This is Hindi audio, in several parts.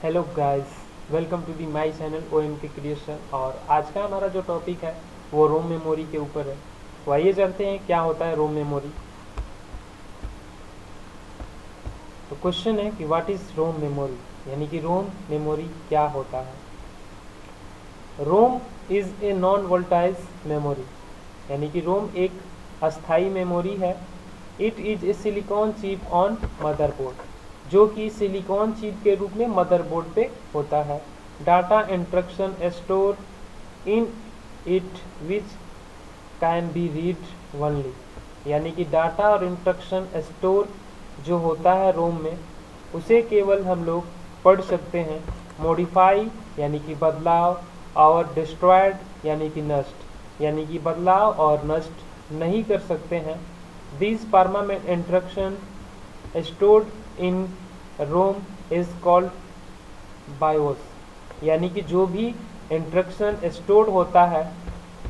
Hello guys, welcome to the my channel O M K creation. और आज का हमारा जो टॉपिक है वो रोम मेमोरी के ऊपर है। तो आइए जानते हैं क्या होता है रोम मेमोरी। तो क्वेश्चन है कि व्हाट इज़ रोम मेमोरी, यानी कि रोम मेमोरी क्या होता है। ROM is a non volatile memory, यानी कि रोम एक अस्थाई मेमोरी है। It is A silicon chip on motherboard, जो कि सिलिकॉन चिप के रूप में मदरबोर्ड पे होता है। Data instruction store in it which can be read only, यानी कि डाटा और इंस्ट्रक्शन स्टोर जो होता है रोम में उसे केवल हम लोग पढ़ सकते हैं। मॉडिफाई यानी कि बदलाव, और डिस्ट्रॉयड यानी कि नष्ट, यानी कि बदलाव और नष्ट नहीं कर सकते हैं। This permanent instruction stored in ROM is called BIOS, यानी कि जो भी इंस्ट्रक्शन स्टोर्ड होता है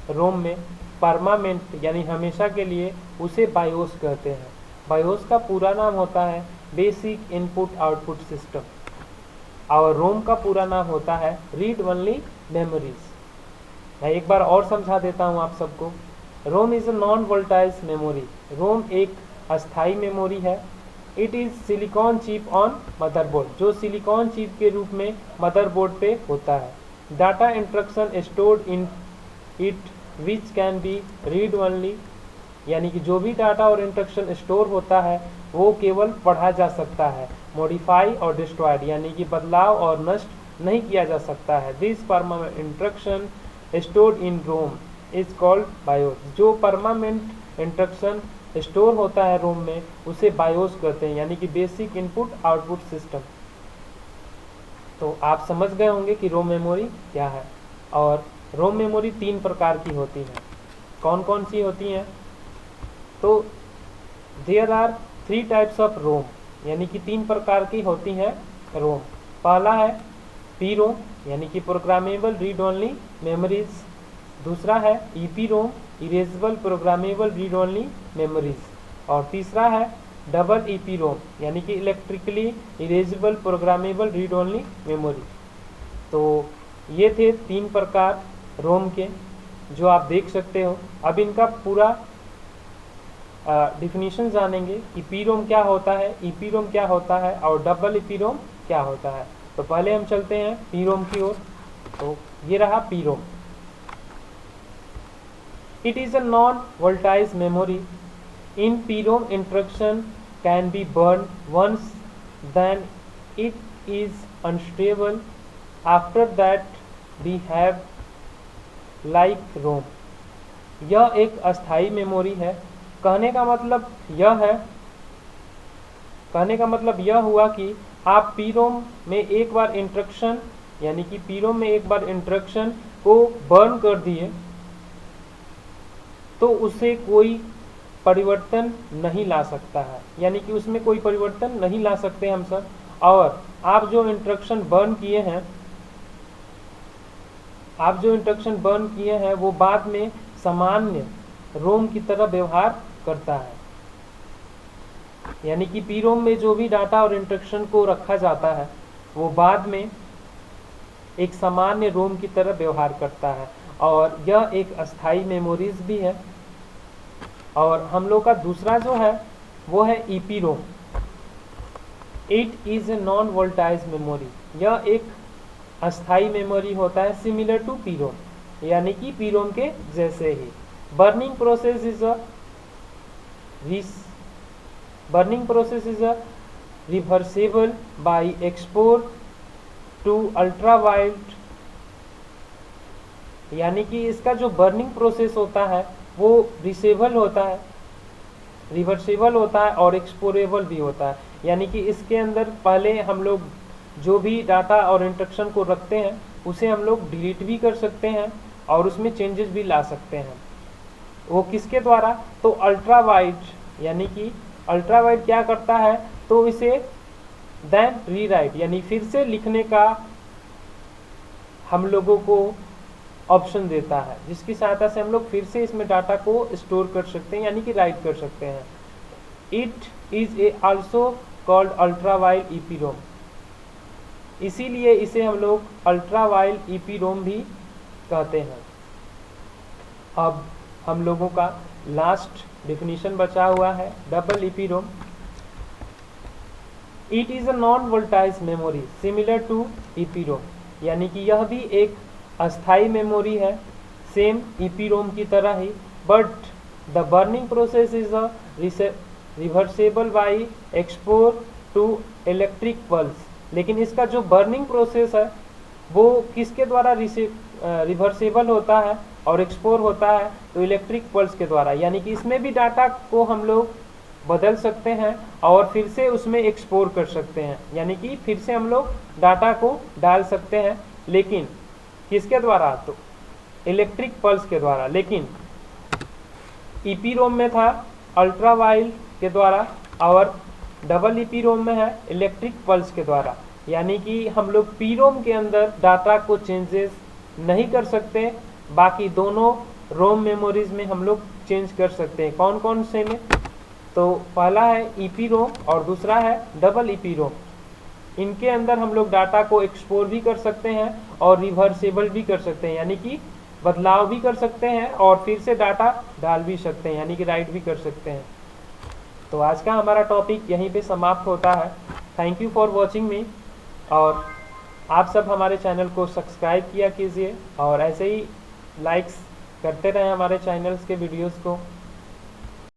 रोम में परमानेंट यानी हमेशा के लिए, उसे बायोस कहते हैं। बायोस का पूरा नाम होता है बेसिक इनपुट आउटपुट सिस्टम, और रोम का पूरा नाम होता है रीड ओनली मेमोरीज। मैं एक बार और समझा देता हूँ आप सबको। ROM is a non volatile memory, रोम एक अस्थाई मेमोरी है। It is silicon chip on motherboard, जो सिलिकॉन चिप के रूप में मदरबोर्ड पे होता है। Data instruction stored in it which can be read only, यानी कि जो भी डाटा और इंस्ट्रक्शन स्टोर होता है वो केवल पढ़ा जा सकता है। मॉडिफाई और डिस्ट्रॉयड, यानी कि बदलाव और नष्ट नहीं किया जा सकता है। This permanent instruction stored in ROM is called BIOS, जो परमानेंट इंस्ट्रक्शन स्टोर होता है रोम में उसे बायोस कहते हैं, यानी कि बेसिक इनपुट आउटपुट सिस्टम। तो आप समझ गए होंगे कि रोम मेमोरी क्या है। और रोम मेमोरी 3 प्रकार की होती है। कौन कौन सी होती हैं? तो there are 3 types of ROM, यानी कि 3 प्रकार की होती हैं रोम। पहला है पी रोम, यानी कि प्रोग्रामेबल रीड ओनली मेमोरीज। दूसरा है EP ROM, erasable programmable read only memories. और तीसरा है डबल ईपी रोम, यानी कि electrically erasable programmable read only memory. तो ये थे 3 प्रकार रोम के, जो आप देख सकते हो। अब इनका पूरा डिफिनीशन जानेंगे कि पी रोम क्या होता है, ईपी रोम क्या होता है, और डबल ईपी रोम क्या होता है। तो पहले हम चलते हैं पी रोम की ओर। तो ये रहा P ROM. It is a non volatile memory. In P ROM instruction can be burn once, then it is unstable after that we have like ROM. यह एक अस्थाई मेमोरी है। कहने का मतलब यह हुआ कि आप पी रोम में एक बार इंस्ट्रक्शन, यानी कि पी रोम में एक बार इंस्ट्रक्शन को बर्न कर दिए तो उसे कोई परिवर्तन नहीं ला सकता है, यानी कि उसमें कोई परिवर्तन नहीं ला सकते हम सब। और आप जो इंस्ट्रक्शन बर्न किए हैं वो बाद में सामान्य रोम की तरह व्यवहार करता है, यानी कि पी रोम में जो भी डाटा और इंस्ट्रक्शन को रखा जाता है वो बाद में एक सामान्य रोम की तरह व्यवहार करता है। और यह एक अस्थाई मेमोरीज भी है। और हम लोग का दूसरा जो है वो है EP ROM. It is a non volatile memory. यह एक अस्थाई मेमोरी होता है, सिमिलर टू पी रोम, यानी कि पी रोम के जैसे ही। Burning process is a reversible by export to ultraviolet, यानी कि इसका जो बर्निंग प्रोसेस होता है वो रिवर्सिबल होता है और एक्सपोरेबल भी होता है, यानी कि इसके अंदर पहले हम लोग जो भी डाटा और इंस्ट्रक्शन को रखते हैं उसे हम लोग डिलीट भी कर सकते हैं और उसमें चेंजेस भी ला सकते हैं। वो किसके द्वारा? तो अल्ट्रावाइड, यानी कि अल्ट्रावाइड क्या करता है, तो इसे देन रीराइट, यानी फिर से लिखने का हम लोगों को ऑप्शन देता है, जिसकी सहायता से हम लोग फिर से इसमें डाटा को स्टोर कर सकते हैं, यानी कि राइट कर सकते हैं। It is a also called ultraviolet EP ROM. इसीलिए इसे हम लोग अल्ट्रा वाइड ईपीरोम भी कहते हैं। अब हम लोगों का लास्ट डिफिनीशन बचा हुआ है double EPROM. It is a non volatile memory similar to EPROM, यानी कि यह भी एक अस्थाई मेमोरी है सेम ईपीरोम की तरह ही, but the burning process is a reversible by exposure to electric pulse. लेकिन इसका जो बर्निंग प्रोसेस है वो किसके द्वारा रिवर्सेबल होता है और एक्सपोर होता है, तो इलेक्ट्रिक पल्स के द्वारा। यानी कि इसमें भी डाटा को हम लोग बदल सकते हैं और फिर से उसमें एक्सपोर कर सकते हैं, यानी कि फिर से हम लोग डाटा को डाल सकते हैं, लेकिन किसके द्वारा, तो इलेक्ट्रिक पल्स के द्वारा। लेकिन ईपीरोम में था अल्ट्रा वाइड के द्वारा और डबल ईपीरोम में है इलेक्ट्रिक पल्स के द्वारा। यानी कि हम लोग पीरोम के अंदर डाटा को चेंजेस नहीं कर सकते, बाकी दोनों रोम मेमोरीज में हम लोग चेंज कर सकते हैं। कौन कौन से में, तो पहला है ईपीरोम और दूसरा है डबल ईपीरोम। इनके अंदर हम लोग डाटा को एक्सपोर भी कर सकते हैं और रिवर्सेबल भी कर सकते हैं, यानी कि बदलाव भी कर सकते हैं और फिर से डाटा डाल भी सकते हैं, यानी कि राइट भी कर सकते हैं। तो आज का हमारा टॉपिक यहीं पे समाप्त होता है। थैंक यू फॉर वॉचिंग मी, और आप सब हमारे चैनल को सब्सक्राइब किया कीजिए और ऐसे ही लाइक्स करते रहें हमारे चैनल्स के वीडियोस को।